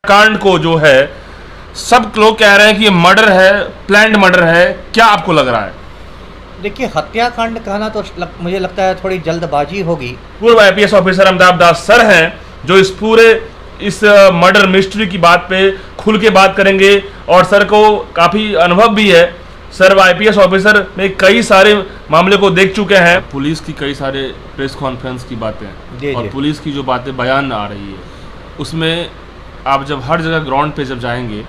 कांड को जो है सब लोग कह रहे हैं कि ये मर्डर है, प्लान्ड मर्डर है, क्या आपको लग रहा है? देखिए, हत्याकांड कहना तो मुझे लगता है थोड़ी जल्दबाजी होगी। पूर्व आईपीएस ऑफिसर अमिताभ दास सर हैं जो इस मर्डर मिस्ट्री की बात पे खुल के बात करेंगे और सर को काफी अनुभव भी है। सर आईपीएस ऑफिसर में कई सारे मामले को देख चुके हैं। पुलिस की कई सारे प्रेस कॉन्फ्रेंस की बातें और पुलिस की जो बातें बयान आ रही है उसमें आप जब हर जगह ग्राउंड पे जब जाएंगे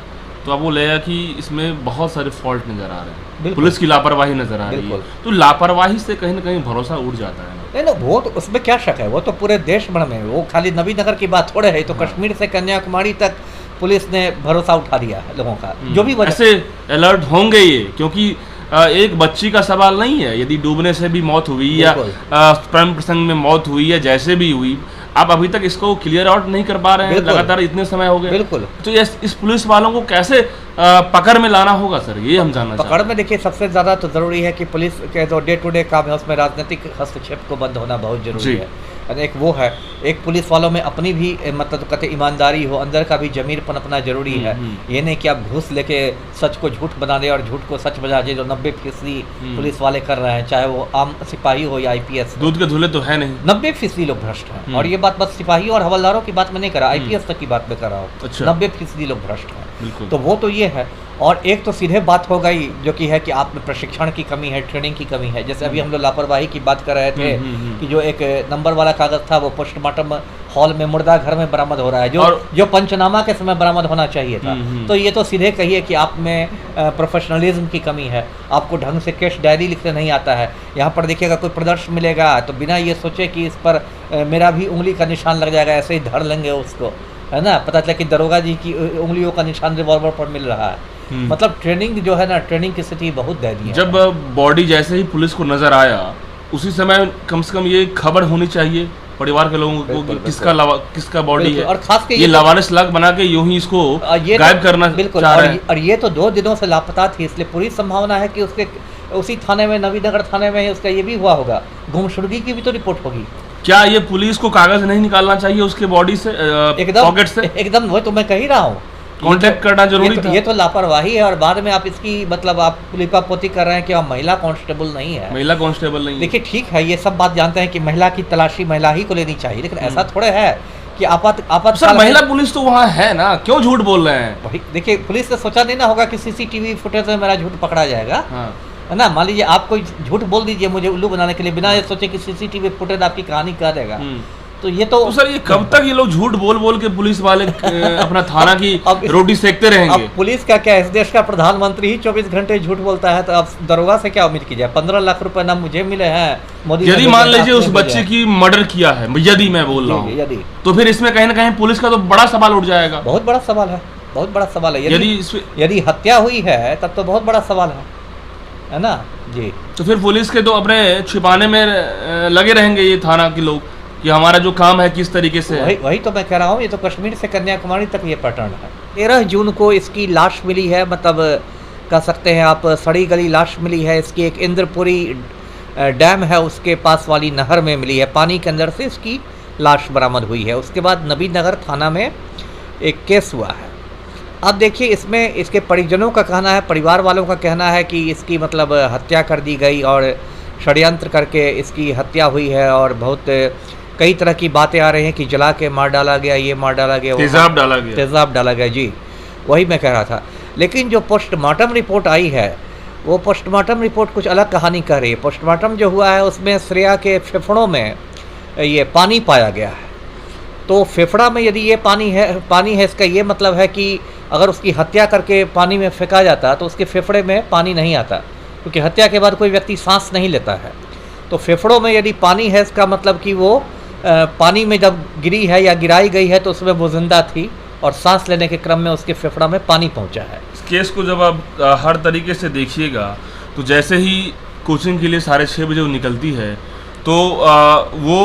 तो आपको लगेगा कि इसमें बहुत सारे फॉल्ट नजर आ रहे हैं, पुलिस की लापरवाही नजर आ रही है। तो लापरवाही से कहीं ना कहीं भरोसा उठ जाता है। नहीं ना, वो तो उसमें क्या शक है, वो तो पूरे देश भर में, वो खाली नबीनगर की बात थोड़े है, तो कश्मीर से कन्याकुमारी तक पुलिस ने भरोसा उठा दिया है लोगों का। जो भी ऐसे अलर्ट होंगे ये, क्योंकि एक बच्ची का सवाल नहीं है। यदि डूबने से भी मौत हुई या प्रेम प्रसंग में मौत हुई या जैसे भी हुई, आप अभी तक इसको क्लियर आउट नहीं कर पा रहे हैं। लगातार इतने समय हो गए। बिल्कुल। तो इस पुलिस वालों को कैसे पकड़ में लाना होगा सर, ये हम जानना चाहते हैं। पकड़ में देखिए, सबसे ज्यादा तो जरूरी है कि पुलिस के जो डे टू डे काम है उसमें राजनीतिक हस्तक्षेप को बंद होना बहुत जरूरी है। एक वो है, एक पुलिस वालों में अपनी भी मतलब कहते ईमानदारी हो, अंदर का भी जमीर पनपना जरूरी है। ये नहीं कि आप घूस लेके सच को झूठ बना दे और झूठ को सच बना दे, जो 90% पुलिस वाले कर रहे हैं, चाहे वो आम सिपाही हो या आईपीएस। दूध के धुले तो है नहीं, 90% लोग भ्रष्ट हैं। और ये बात बस सिपाही और हवलदारों की बात में नहीं कर रहा, आईपीएस तक की बात में कर रहा हूँ। 90% लोग भ्रष्ट हैं। तो वो तो ये है। और एक तो सीधे बात हो गई जो कि है कि आप में प्रशिक्षण की कमी है, ट्रेनिंग की कमी है। जैसे अभी हम लोग लापरवाही की बात कर रहे थे कि जो एक नंबर वाला कागज था वो पोस्टमार्टम हॉल में मुर्दा घर में बरामद हो रहा है, जो पंचनामा के समय बरामद होना चाहिए था। तो ये तो सीधे कहिए कि आप में प्रोफेशनलिज्म की कमी है, आपको ढंग से केस डायरी लिखने नहीं आता है। यहाँ पर देखिएगा कोई प्रदर्श मिलेगा तो बिना ये सोचे कि इस पर मेरा भी उंगली का निशान लग जाएगा, ऐसे ही धर लेंगे उसको, है ना। पता चला कि दरोगा जी की उंगलियों का निशान रिवॉल्वर पर मिल रहा है। मतलब ट्रेनिंग जो है ना, ट्रेनिंग की स्थिति बहुत दयनीय है। जब बॉडी जैसे ही पुलिस को नजर आया उसी समय कम से कम ये खबर होनी चाहिए परिवार के लोगों को कि किसका बॉडी है। और खास के ये लावारिस लाख बना के यूं ही इसको गायब करना चाह रहे हैं। और ये तो 2 दिनों से लापता थी, इसलिए पूरी संभावना है कि उसके उसी थाने में, नबीनगर थाने में उसका ये भी हुआ होगा। गुमशुदगी की भी तो रिपोर्ट होगी। क्या ये पुलिस को कागज नहीं निकालना चाहिए उसके बॉडी से, पॉकेट से? एकदम, वो तो मैं कह ही रहा हूँ, कांटेक्ट करना जरूरी था। ये तो लापरवाही है। और बाद में आप इसकी मतलब आप लिपापोती कर रहे हैं कि आप महिला कांस्टेबल नहीं है। महिला कांस्टेबल नहीं। देखिए, ठीक है, ये सब बात जानते हैं कि महिला की तलाशी महिला ही को लेनी चाहिए, लेकिन ऐसा थोड़े है कि आपात सर महिला पुलिस तो वहाँ है ना, क्यों झूठ बोल रहे हैं? भाई देखिए, पुलिस ने सोचा नहीं ना होगा कि सीसीटीवी फुटेज में मेरा झूठ पकड़ा जाएगा, है ना। मान लीजिए आप कोई झूठ बोल दीजिए मुझे उल्लू बनाने के लिए, बिना ये सोचे कि सीसीटीवी फुटेज आपकी कहानी कह देगा। तो ये तो सर ये कब तक ये लोग झूठ बोल बोल के पुलिस वाले अपना थाना की रोटी सेकते रहेंगे? अब पुलिस का क्या, इस देश का प्रधानमंत्री ही 24 घंटे झूठ बोलता है, तो अब दरोगा से क्या उम्मीद की जाए? 15 लाख रुपए ना मुझे मिले हैं मोदी। यदि मान लीजिए उस बच्चे की मर्डर किया है, यदि मैं बोल रहा हूँ, तो फिर इसमें कहीं ना कहीं पुलिस का तो बड़ा सवाल उठ जाएगा। बहुत बड़ा सवाल है, बहुत बड़ा सवाल है। यदि हत्या हुई है तब तो बहुत बड़ा सवाल है ना जी। तो फिर पुलिस के तो अपने छिपाने में लगे रहेंगे ये थाना के लोग कि हमारा जो काम है किस तरीके से है। वही तो मैं कह रहा हूँ, ये तो कश्मीर से कन्याकुमारी तक ये पैटर्न है। 13 जून को इसकी लाश मिली है, मतलब कह सकते हैं आप सड़ी गली लाश मिली है। इसकी एक इंद्रपुरी डैम है उसके पास वाली नहर में मिली है, पानी के अंदर से इसकी लाश बरामद हुई है। उसके बाद नबीनगर थाना में एक केस हुआ है। अब देखिए, इसमें इसके परिजनों का कहना है, परिवार वालों का कहना है कि इसकी मतलब हत्या कर दी गई और षड्यंत्र करके इसकी हत्या हुई है। और बहुत कई तरह की बातें आ रही हैं कि जला के मार डाला गया, ये मार डाला गया, तेजाब डाला गया जी। वही मैं कह रहा था। लेकिन जो पोस्टमार्टम रिपोर्ट आई है, वो पोस्टमार्टम रिपोर्ट कुछ अलग कहानी कह रही है। पोस्टमार्टम जो हुआ है उसमें श्रेया के फेफड़ों में ये पानी पाया गया है। तो फेफड़ा में यदि ये पानी है, इसका ये मतलब है कि अगर उसकी हत्या करके पानी में फेंका जाता तो उसके फेफड़े में पानी नहीं आता, क्योंकि हत्या के बाद कोई व्यक्ति सांस नहीं लेता है। तो फेफड़ों में यदि पानी है, इसका मतलब कि वो पानी में जब गिरी है या गिराई गई है तो उसमें वो जिंदा थी और सांस लेने के क्रम में उसके फेफड़ा में पानी पहुंचा है। इस केस को जब आप हर तरीके से देखिएगा तो जैसे ही कोचिंग के लिए 6:30 बजे वो निकलती है तो वो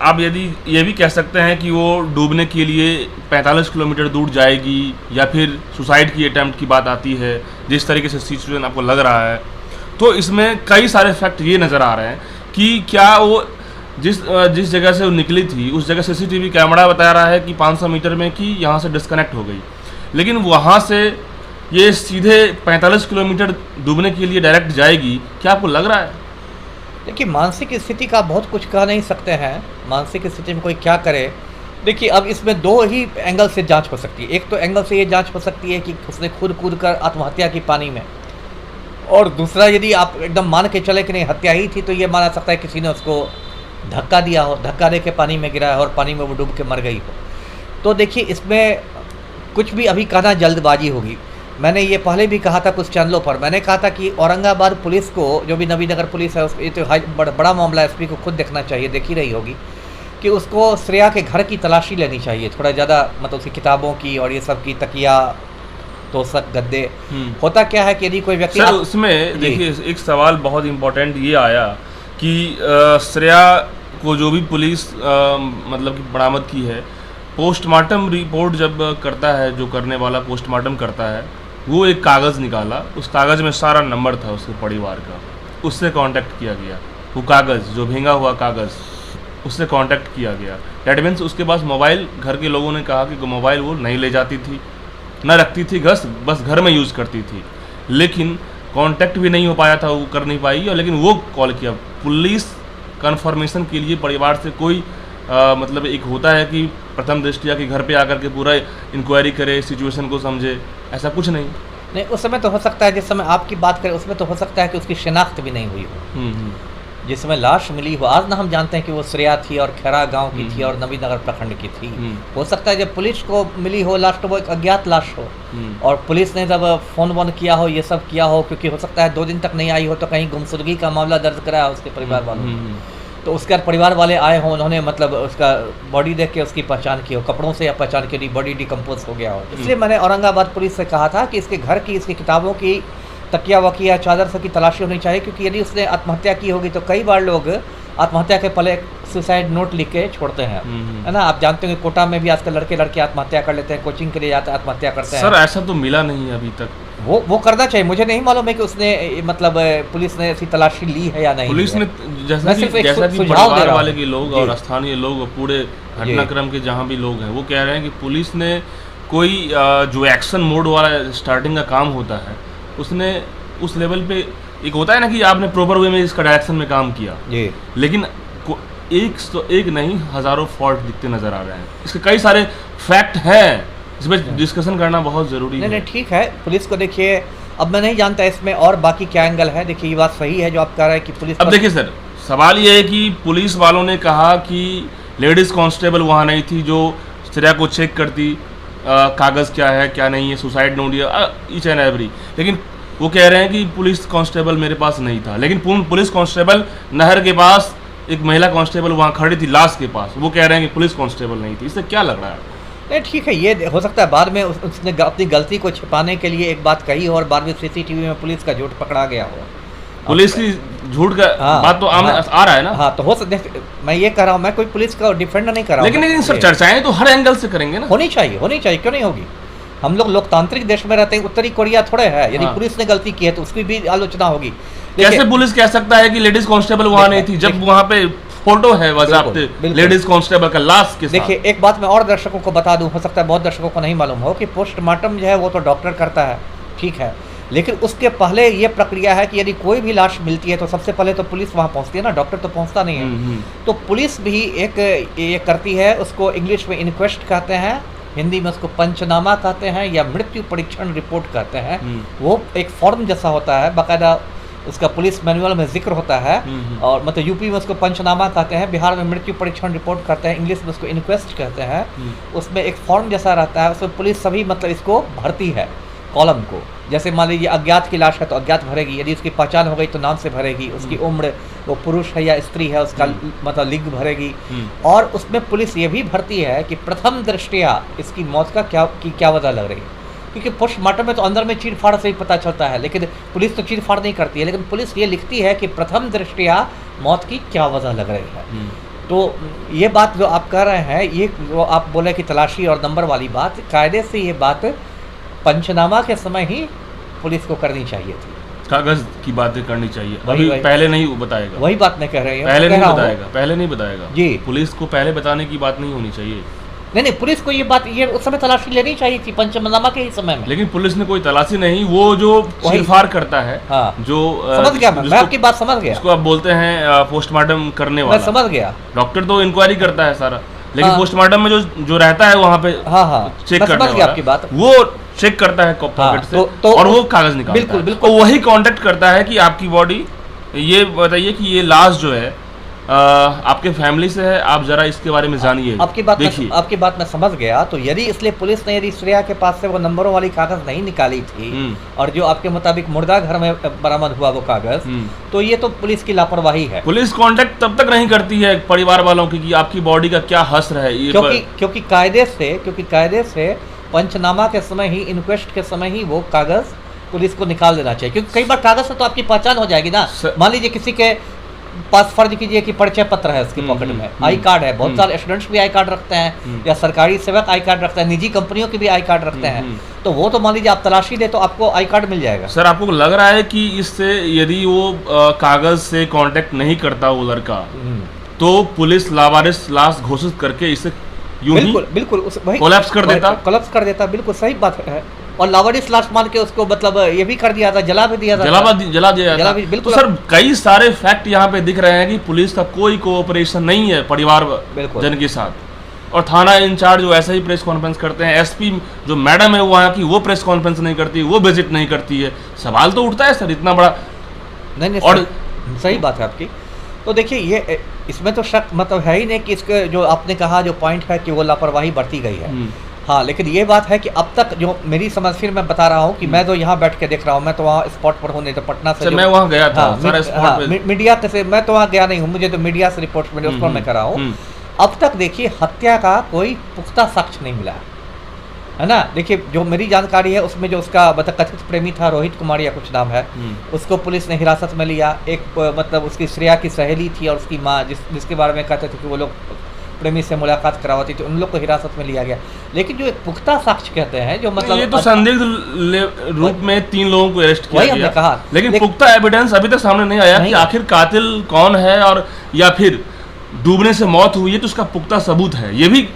आप यदि ये भी कह सकते हैं कि वो डूबने के लिए 45 किलोमीटर दूर जाएगी या फिर सुसाइड की अटैम्प्ट की बात आती है। जिस तरीके से सिचुएशन आपको लग रहा है तो इसमें कई सारे फैक्ट ये नज़र आ रहे हैं कि क्या वो जिस जगह से वो निकली थी उस जगह सीसीटीवी कैमरा बता रहा है कि 500 मीटर में कि यहाँ से डिस्कनेक्ट हो गई, लेकिन वहाँ से ये सीधे 45 किलोमीटर डूबने के लिए डायरेक्ट जाएगी। क्या आपको लग रहा है? देखिए, मानसिक स्थिति का बहुत कुछ कह नहीं सकते हैं, मानसिक स्थिति में कोई क्या करे। देखिए, अब इसमें दो ही एंगल से जांच हो सकती है। एक तो एंगल से ये जांच हो सकती है कि उसने कूद कर आत्महत्या की पानी में, और दूसरा यदि आप एकदम मान के चले कि नहीं हत्या ही थी, तो ये माना सकता है किसी ने उसको धक्का दिया हो, धक्का दे के पानी में गिरा है और पानी में वो डूब के मर गई हो। तो देखिए, इसमें कुछ भी अभी कहना जल्दबाजी होगी। मैंने ये पहले भी कहा था कुछ चैनलों पर, मैंने कहा था कि औरंगाबाद पुलिस को, जो भी नबीनगर पुलिस है, ये तो बड़ा मामला है, एसपी को खुद देखना चाहिए, देख ही रही होगी कि उसको श्रेया के घर की तलाशी लेनी चाहिए, थोड़ा ज़्यादा, मतलब उसकी किताबों की और ये सब की, तकिया, तोशक, गद्दे। होता क्या है कि यदि कोई व्यक्ति सर उसमें देखिए एक सवाल बहुत इम्पोर्टेंट ये आया कि श्रेया को जो भी पुलिस मतलब कि बरामद की है, पोस्टमार्टम रिपोर्ट जब करता है, जो करने वाला पोस्टमार्टम करता है, वो एक कागज़ निकाला, उस कागज़ में सारा नंबर था उसके परिवार का, उससे कांटेक्ट किया गया। वो कागज़ जो भींगा हुआ कागज़, उससे कांटेक्ट किया गया। डैट मीन्स उसके पास मोबाइल, घर के लोगों ने कहा कि मोबाइल वो नहीं ले जाती थी, ना रखती थी, बस घर में यूज़ करती थी, लेकिन कांटेक्ट भी नहीं हो पाया था, वो कर नहीं पाई। और लेकिन वो कॉल किया पुलिस कन्फर्मेशन के लिए, परिवार से कोई मतलब एक होता है कि प्रथम दृष्टया के घर पे आकर के पूरा इंक्वायरी करे, सिचुएशन को समझे, ऐसा कुछ नहीं। उस समय तो हो सकता है, जिस समय आपकी बात करें उसमें तो हो सकता है कि उसकी शिनाख्त भी नहीं हुई हो, जिस समय लाश मिली हो। आज ना हम जानते हैं कि वो श्रेया थी और खैरा गांव की थी और नबीनगर प्रखंड की थी। हो सकता है जब पुलिस को मिली हो लाश, तो वो एक अज्ञात लाश हो, और पुलिस ने जब फ़ोन वोन किया हो, ये सब किया हो, क्योंकि हो सकता है 2 दिन तक नहीं आई हो, तो कहीं गुमशुदगी का मामला दर्ज कराया हो उसके परिवार वालों ने, तो उसके परिवार वाले आए हों, उन्होंने मतलब उसका बॉडी देख के उसकी पहचान की हो, कपड़ों से या पहचान की बॉडी डिकम्पोज हो गया हो। इसलिए मैंने औरंगाबाद पुलिस से कहा था कि इसके घर की, इसकी किताबों की, तकिया वकिया, चादर से की तलाशी होनी चाहिए, क्योंकि यदि उसने आत्महत्या की होगी तो कई बार लोग आत्महत्या के पहले सुसाइड नोट लिख के छोड़ते हैं, है ना। आप जानते हैं कोटा में भी आजकल लड़के लड़के आत्महत्या कर लेते हैं, कोचिंग के लिए जाते हैं, आत्महत्या करते हैं। सर ऐसा तो मिला नहीं अभी तक। वो करना चाहिए। मुझे नहीं मालूम है कि उसने मतलब पुलिस ने ऐसी तलाशी ली है या नहीं। पुलिस ने जैसा कि परिवार वाले के लोग और स्थानीय लोग, पूरे घटनाक्रम के जहाँ भी लोग हैं, वो कह रहे हैं कि पुलिस ने कोई जो एक्शन मोड वाला स्टार्टिंग का काम होता है, उसने उस लेवल पे, एक होता है ना कि आपने प्रॉपर वे में इसका डायरेक्शन में काम किया, लेकिन एक नहीं हज़ारों फॉल्ट दिखते नज़र आ रहे हैं। इसके कई सारे फैक्ट हैं, इसमें डिस्कशन करना बहुत ज़रूरी है। नहीं ठीक है, पुलिस को देखिए, अब मैं नहीं जानता इसमें और बाकी क्या एंगल है। देखिए, ये बात सही है जो आप कह रहे हैं कि पुलिस, अब देखिए सर, सवाल ये है कि पुलिस वालों ने कहा कि लेडीज़ कांस्टेबल वहाँ नहीं थी जो श्रेया को चेक करती, कागज़ क्या है क्या नहीं है, सुसाइड नोट या ईच एंड एवरी, लेकिन वो कह रहे हैं कि पुलिस कांस्टेबल मेरे पास नहीं था। लेकिन पुलिस कांस्टेबल नहर के पास, एक महिला कांस्टेबल वहाँ खड़ी थी लाश के पास, वो कह रहे हैं कि पुलिस कांस्टेबल नहीं थी। इससे क्या लग रहा है? नहीं ठीक है, ये हो सकता है बाद में उसने अपनी गलती को छिपाने के लिए एक बात कही हो और बाद में सीसीटीवी में पुलिस का झूठ पकड़ा गया हो। पुलिस की झूठ का बात तो आ रहा है ना। हाँ, तो हो सकता है, मैं ये कह रहा हूँ, मैं कोई पुलिस का डिफेंडर नहीं कर रहा हूँ, लेकिन सर चर्चाएं तो हर एंगल से करेंगे ना। होनी चाहिए, क्यों नहीं होगी। हम लोग लोकतांत्रिक देश में रहते हैं, उत्तरी कोरिया थोड़े है। यदि पुलिस ने गलती की है तो उसकी भी आलोचना होगी। कैसे पुलिस कह सकता है कि लेडीज कांस्टेबल वहाँ नहीं थी, जब वहाँ पे फोटो है बाकायदे लेडीज कांस्टेबल का लाश के साथ। देखिए, एक बात मैं और दर्शकों को बता दूं, हो सकता है बहुत दर्शकों को नहीं मालूम हो कि पोस्टमार्टम जो है वो तो डॉक्टर करता है, ठीक है, लेकिन उसके पहले ये प्रक्रिया है कि यदि कोई भी लाश मिलती है तो सबसे पहले तो पुलिस वहाँ पहुँचती है ना, डॉक्टर तो पहुँचता नहीं है। तो पुलिस भी एक ये करती है, उसको इंग्लिश में इनक्वेस्ट कहते हैं, हिंदी में उसको पंचनामा कहते हैं या मृत्यु परीक्षण रिपोर्ट कहते हैं। वो एक फॉर्म जैसा होता है, बाकायदा उसका पुलिस मैनुअल में जिक्र होता है, और मतलब यूपी में उसको पंचनामा कहते हैं, बिहार में मृत्यु परीक्षण रिपोर्ट कहते हैं, इंग्लिश में उसको इनक्वेस्ट कहते हैं। उसमें एक फॉर्म जैसा रहता है, उसमें पुलिस सभी मतलब इसको भरती है कॉलम को। जैसे मान लीजिए अज्ञात की लाश है तो अज्ञात भरेगी, यदि उसकी पहचान हो गई तो नाम से भरेगी, उसकी उम्र, वो पुरुष है या स्त्री है, उसका मतलब लिंग भरेगी। और उसमें पुलिस ये भी भरती है कि प्रथम दृष्टया इसकी मौत का क्या वजह लग रही है, क्योंकि पोस्टमार्टम में तो अंदर में चीर-फाड़ से ही पता चलता है, लेकिन पुलिस तो चीर-फाड़ नहीं करती है, लेकिन पुलिस ये लिखती है कि प्रथम दृष्टया मौत की क्या वजह लग रही है। तो ये बात जो आप कह रहे हैं, ये जो आप बोले कि तलाशी और नंबर वाली बात, कायदे से ये बात पंचनामा के समय ही पुलिस को करनी चाहिए थी। कागज की बातें करनी चाहिए। वही- अभी वही। पहले नहीं बताएगा, वही बात मैं कह रही हूँ, पहले कह नहीं रहा हूँ। बताएगा, पहले नहीं बताएगा जी। पुलिस को पहले बताने की बात नहीं होनी चाहिए। नहीं, पुलिस को ये बात ये उस समय तलाशी लेनी चाहिए थी, पंचनामा के ही समय में। लेकिन पुलिस ने कोई तलाशी नहीं, वो जो वही। चीरफाड़ करता है, हाँ। जो समझ गया मैं आपकी बात समझ गया, जिसको आप बोलते हैं पोस्टमार्टम करने मैं वाला, समझ गया। डॉक्टर तो इंक्वायरी करता है सारा, लेकिन हाँ। पोस्टमार्टम में जो रहता है वहाँ पे हाँ हाँ, चेक मैं करने समझ गया वाला, आपकी बात। वो चेक करता है पॉकेट से तो और वो कागज निकालता बिल्कुल, है। बिल्कुल। तो वही कांटेक्ट करता है कि आपकी बॉडी, ये बताइए कि ये लाश जो है आपके फैमिली से है, आप जरा इसके बारे में जानिए, आपकी बात देखिए। आपकी बात मैं समझ गया। तो यदि इसलिए पुलिस ने यदि श्रेया के पास से वो नंबरों वाली कागज नहीं निकाली थी और जो आपके मुताबिक मुर्दा घर में बरामद हुआ वो कागज, तो ये तो पुलिस की लापरवाही है। पुलिस कांटेक्ट तब तक नहीं करती है परिवार वालों की कि आपकी बॉडी का क्या हश्र है, ये क्योंकि कायदे से पंचनामा के समय ही, इंक्वेस्ट के समय ही वो कागज पुलिस को निकाल देना चाहिए, क्योंकि कई बार कागज से तो आपकी पहचान हो जाएगी ना। मान लीजिए किसी के पास फर्ज कीजिए कि परिचय पत्र है उसके पॉकेट में, आई कार्ड है, बहुत सारे स्टूडेंट्स भी आई कार्ड रखते हैं, या सरकारी सेवक आई कार्ड रखते हैं, निजी कंपनियों के भी आई कार्ड रखते हैं, तो वो तो मान लीजिए आप तलाशी दे तो आपको आई कार्ड मिल जाएगा। सर आपको लग रहा है कि इससे यदि वो कागज से कांटेक्ट नहीं करता वो लड़का, तो पुलिस लावारिस लाश घोषित करके इसे यूं ही बिल्कुल कोलैप्स कर देता, बिल्कुल सही बात है। और लावारिस लाश मान के उसको मतलब ये भी कर दिया था, जला भी दिया था, जला दिया था। बिल्कुल। तो सर कई सारे फैक्ट यहाँ पे दिख रहे हैं कि पुलिस का कोई कोऑपरेशन नहीं है परिवार जन के साथ, और थाना इंचार्ज जो ऐसा ही प्रेस कॉन्फ्रेंस करते हैं, एसपी जो मैडम है वहाँ की वो प्रेस कॉन्फ्रेंस नहीं करती, वो विजिट नहीं करती है। सवाल तो उठता है सर इतना बड़ा। नहीं और सही बात है आपकी। तो देखिए ये इसमें तो शक मतलब है ही नहीं कि इसके जो आपने कहा जो पॉइंट है कि वो लापरवाही बरती गई है। हाँ, लेकिन ये बात है कि अब तक जो मेरी समझ, फिर मैं बता रहा हूँ कि मैं तो यहाँ बैठ के देख रहा हूँ, मैं तो वहाँ स्पॉट पर हूँ, नहीं तो पटना से मैं वहाँ गया था। मीडिया से मैं तो वहाँ गया नहीं हूँ, मुझे तो मीडिया से रिपोर्ट मिले उस पर मैं कर रहा हूँ। अब तक देखिए हत्या का कोई पुख्ता साक्ष्य नहीं मिला है ना। देखिए जो मेरी जानकारी है उसमें जो उसका मतलब कथित प्रेमी था, रोहित कुमार या कुछ नाम है, उसको पुलिस ने हिरासत में लिया। एक मतलब उसकी श्रेया की सहेली थी और उसकी माँ जिसके बारे में कहते थे कि वो लोग प्रेमी से मुलाकात करवाती थी, उन लोग को हिरासत में लिया गया। लेकिन जो एक पुख्ता साक्ष्य कहते हैं जो मतलब ये तो संदिग्ध रूप में 3 लोगों को अरेस्ट किया गया, कहा, लेकिन पुख्ता एविडेंस अभी तक सामने नहीं आया कि आखिर कातिल कौन है, और या फिर डूबने से मौत हुई है तो उसका पुख्ता सबूत है, ये भी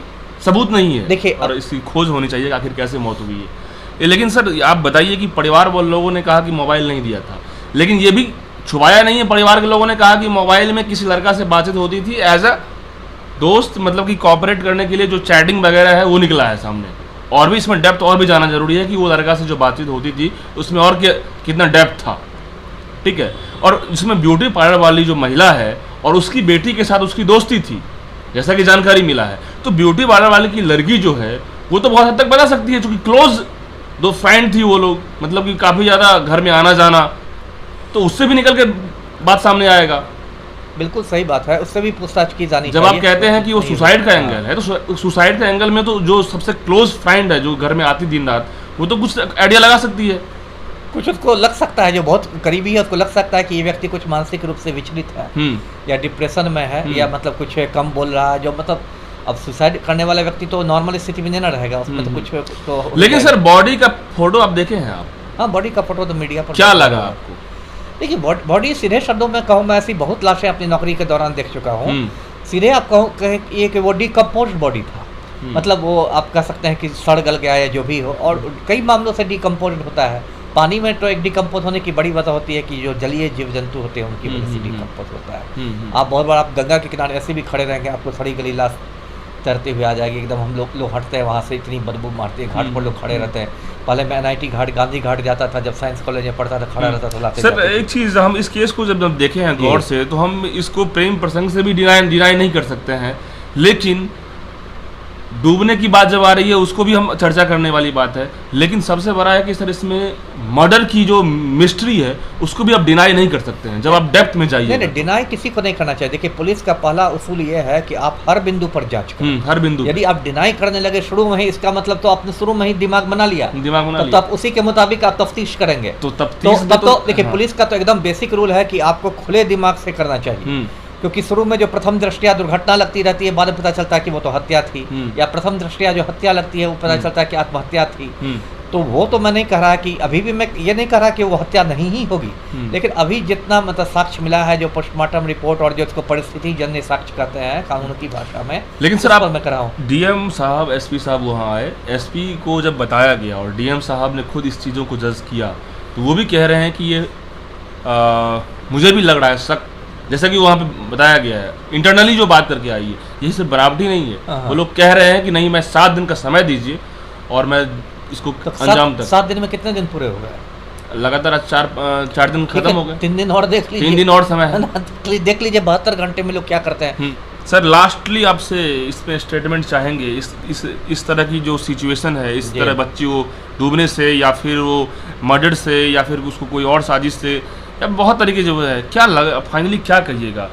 सबूत नहीं है। देखिए और इसकी खोज होनी चाहिए कि आखिर कैसे मौत हुई है। लेकिन सर आप बताइए कि परिवार वाले लोगों ने कहा कि मोबाइल नहीं दिया था, लेकिन ये भी छुपाया नहीं है। परिवार के लोगों ने कहा कि मोबाइल में किसी लड़का से बातचीत होती थी एज अ दोस्त, मतलब कि कॉपरेट करने के लिए जो चैटिंग वगैरह है वो निकला है सामने। और भी इसमें डेप्थ और भी जाना जरूरी है कि वो लड़का से जो बातचीत होती थी उसमें और कितना डेप्थ था, ठीक है। और इसमें ब्यूटी पार्लर वाली जो महिला है और उसकी बेटी के साथ उसकी दोस्ती थी, जैसा कि जानकारी मिला है। तो ब्यूटी पार्लर वाले की लड़की जो है वो तो बहुत हद तक बता सकती है, क्योंकि क्लोज 2 फ्रेंड थी वो लोग, मतलब कि काफ़ी ज़्यादा घर में आना जाना, तो उससे भी निकल के बात सामने आएगा। बिल्कुल सही बात है, उससे भी पूछताछ की जानी जब आप कहते हैं कि वो सुसाइड का एंगल है, तो सुसाइड का एंगल में तो जो सबसे क्लोज फ्रेंड है जो घर में आती दिन रात, वो तो कुछ आइडिया लगा सकती है। कुछ उसको लग सकता है, जो बहुत करीबी है उसको लग सकता है कि ये व्यक्ति कुछ मानसिक रूप से विचलित है या डिप्रेशन में है, या मतलब कुछ कम बोल रहा है, जो मतलब अब सुसाइड करने वाला व्यक्ति तो नॉर्मल स्थिति में नहीं ना रहेगा, उसमें तो कुछ तो। लेकिन सर बॉडी का फोटो आप देखे हैं आप? हाँ, बॉडी का फोटो तो मीडिया पर क्या लगा आपको? देखिए बॉडी सीधे शब्दों में कहूँ, मैं ऐसी बहुत लाशें अपनी नौकरी के दौरान देख चुका हूँ। सीधे आप कहें ये कि वो डिकम्पोज्ड बॉडी था, मतलब वो आप कह सकते हैं कि सड़ गल गया या जो भी हो, और कई मामलों से डिकम्पोज्ड होता है। पानी में तो एक डिकम्पोज होने की बड़ी वजह होती है कि जो जलीय जीव जंतु होते हैं उनकी वजह से डिकम्पोज होता है। आप बहुत बार आप गंगा के किनारे ऐसे भी खड़े रहेंगे, आपको सड़ी गली लाश तैरते हुए आ जाएगी एकदम। हम लोग हटते हैं वहाँ से, इतनी बदबू मारती है, घाट पर लोग खड़े रहते हैं। पहले मैं NIT घाट, गांधी घाट जाता था, जब साइंस कॉलेज में पढ़ता था, खड़ा रहता था। सर एक चीज़, हम इस केस को जब देखे हैं गौर से, तो हम इसको प्रेम प्रसंग से भी डिनाई नहीं कर सकते हैं, लेकिन डूबने की बात जब आ रही है उसको भी हम चर्चा करने वाली बात है। लेकिन सबसे बड़ा है कि सर इसमें मर्डर की जो मिस्ट्री है उसको भी आप डिनाई नहीं कर सकते हैं जब आप डेप्थ में जाइए। नहीं, डिनाई किसी को नहीं करना चाहिए। देखिए पुलिस का पहला उसूल ये है कि आप हर बिंदु पर जांच करें, हर बिंदु। यदि आप डिनाई करने लगे शुरू में ही, इसका मतलब तो आपने शुरू में ही दिमाग बना लिया, तो आप उसी के मुताबिक आप तफ्तीश करेंगे। तो देखिए पुलिस का तो एकदम बेसिक रूल है कि आपको खुले दिमाग से करना चाहिए, क्योंकि शुरू में जो प्रथम दृष्टया दुर्घटना लगती रहती है, बाद में पता चलता है कि वो तो हत्या थी, या प्रथम दृष्टया जो हत्या लगती है वो पता चलता है कि आत्महत्या थी। तो वो तो मैं नहीं कह रहा कि अभी भी मैं ये नहीं कह रहा कि वो हत्या नहीं ही होगी, लेकिन अभी जितना मतलब साक्ष्य मिला है, जो पोस्टमार्टम रिपोर्ट और जो इसको परिस्थिति जन्य साक्ष्य कहते हैं कानून की भाषा में, लेकिन सर आप मैं कर रहा हूँ डीएम साहब, एसपी साहब वहाँ आए, एसपी को जब बताया गया और डीएम साहब ने खुद इस चीज़ों को जज किया, तो वो भी कह रहे हैं कि ये मुझे भी लग रहा है शक, जैसा कि वहाँ पे बताया गया है, इंटरनली जो बात करके आई है, ये सिर्फ बनावटी नहीं है। वो लोग कह रहे हैं कि नहीं, मैं 7 दिन का समय दीजिए और मैं इसको तो अंजाम तक। 7 दिन में कितने दिन पूरे हो गए? लगातार 4 दिन खत्म हो गए। 3 दिन और देख लीजिए, 3 दिन और समय है ना, देख लीजिए 72 घंटे में लोग क्या करते हैं। सर लास्टली आपसे इसमें स्टेटमेंट चाहेंगे, इस तरह की जो सिचुएशन है, इस तरह बच्ची को डूबने से या फिर वो मर्डर से या फिर उसको कोई और साजिश से या बहुत तरीके जो है, क्या फाइनली क्या कहिएगा?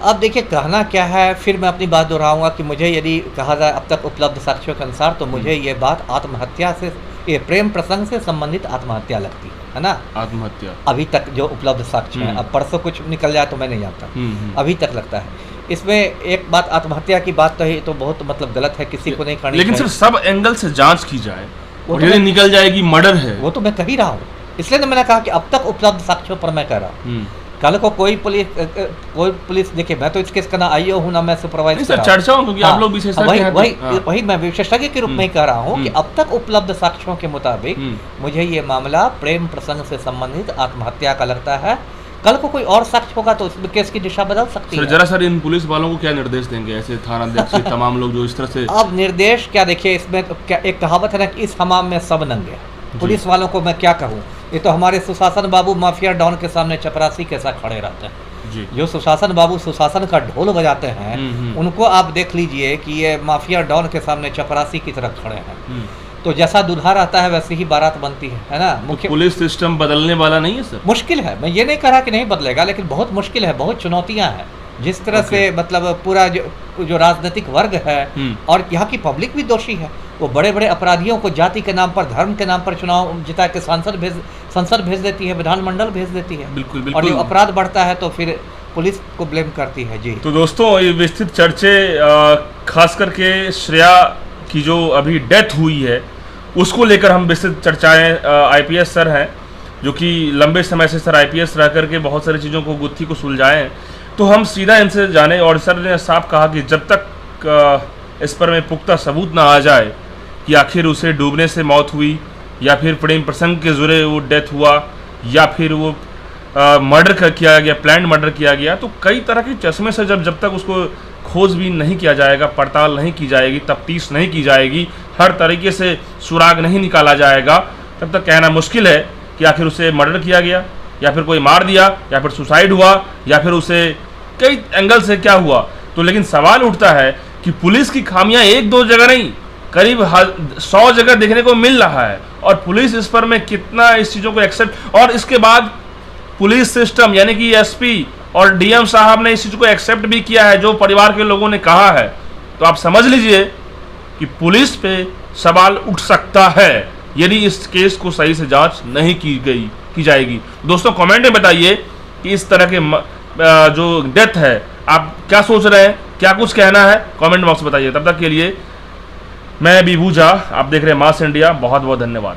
अब देखिए कहना क्या है, फिर मैं अपनी बात दोहराऊंगा कि मुझे यदि कहा जाए अब तक उपलब्ध साक्ष्यों के अनुसार, तो मुझे ये बात आत्महत्या से, ये प्रेम प्रसंग से संबंधित आत्महत्या लगती है ना। आत्महत्या अभी तक जो उपलब्ध साक्ष्य है, अब परसों कुछ निकल जाए तो मैं नहीं जानता, अभी तक लगता है। इसमें एक बात आत्महत्या की बात तो है, तो बहुत मतलब गलत है, किसी को नहीं करनी, लेकिन सिर्फ सब एंगल से जांच की जाए और यदि निकल जाएगी मर्डर है, वो तो मैं कह ही रहा हूँ, इसलिए तो मैंने कहा कि अब तक उपलब्ध साक्ष्यों पर मैं कह रहा हूँ। कल को कोई पुलिस देखिए, मैं तो इस केस का ना आईओ हूँ ना मैं सुपरवाइजर, चर्चा हो, क्योंकि आप लोग विशेषज्ञ हैं, वही मैं विशेषज्ञ के रूप में कह रहा हूँ कि अब तक उपलब्ध साक्ष्यों के मुताबिक मुझे ये मामला प्रेम प्रसंग से संबंधित आत्महत्या का लगता है। कल को कोई और साक्ष्य होगा तो उसमें केस की दिशा बदल सकती है। जरा सर इन पुलिस वालों को क्या निर्देश देंगे, ऐसे थानाध्यक्ष तमाम लोग जो इस तरह से? अब निर्देश क्या, देखिए इसमें क्या एक कहावत है ना कि इस हमाम में सब नंगे। पुलिस वालों को मैं क्या कहूँ, ये तो हमारे सुशासन बाबू माफिया डॉन के सामने चपरासी के साथ खड़े रहते हैं जी। जो सुशासन बाबू सुशासन का ढोल बजाते हैं, उनको आप देख लीजिए कि ये माफिया डॉन के सामने चपरासी की तरह खड़े हैं। तो जैसा दूल्हा रहता है वैसे ही बारात बनती है ना। मुख्य पुलिस सिस्टम बदलने वाला नहीं है सर? मुश्किल है, मैं ये नहीं कह रहा कि नहीं बदलेगा, लेकिन बहुत मुश्किल है, बहुत चुनौतियां हैं। जिस तरह से मतलब पूरा जो राजनीतिक वर्ग है और यहाँ की पब्लिक भी दोषी है, वो बड़े बड़े अपराधियों को जाति के नाम पर, धर्म के नाम पर चुनाव जिता के संसद भेज देती है, विधानमंडल भेज देती है। बिल्कुल, बिल्कुल। और जो अपराध बढ़ता है तो फिर पुलिस को ब्लेम करती है जी। तो दोस्तों ये विस्तृत चर्चे खास करके श्रेया की जो अभी डेथ हुई है उसको लेकर हम विस्तृत चर्चाएं, आईपीएस सर हैं जो कि लंबे समय से सर आईपीएस रह करके बहुत सारी चीज़ों को गुत्थी को सुलझाए हैं, तो हम सीधा इनसे जाने। और सर ने साफ कहा कि जब तक इस पर में पुख्ता सबूत ना आ जाए कि आखिर उसे डूबने से मौत हुई या फिर प्रेम प्रसंग के ज़रिए वो डेथ हुआ या फिर वो मर्डर किया गया, प्लान्ड मर्डर किया गया, तो कई तरह के चश्मे से जब तक उसको खोजबीन नहीं किया जाएगा, पड़ताल नहीं की जाएगी, तफ्तीश नहीं की जाएगी, हर तरीके से सुराग नहीं निकाला जाएगा, तब तक कहना मुश्किल है कि आखिर उसे मर्डर किया गया या फिर कोई मार दिया या फिर सुसाइड हुआ या फिर उसे कई एंगल से क्या हुआ। तो लेकिन सवाल उठता है कि पुलिस की खामियां 1-2 जगह नहीं, करीब 100 जगह देखने को मिल रहा है, और पुलिस इस पर में कितना इस चीज़ों को एक्सेप्ट, और इसके बाद पुलिस सिस्टम यानी कि एसपी और डीएम साहब ने इस चीज़ को एक्सेप्ट भी किया है जो परिवार के लोगों ने कहा है। तो आप समझ लीजिए कि पुलिस पे सवाल उठ सकता है यदि इस केस को सही से जांच नहीं की जाएगी। दोस्तों कमेंट में बताइए कि इस तरह के जो डेथ है आप क्या सोच रहे हैं, क्या कुछ कहना है, कमेंट बॉक्स में बताइए। तब तक के लिए मैं विभू झा, आप देख रहे हैं मास इंडिया। बहुत बहुत धन्यवाद।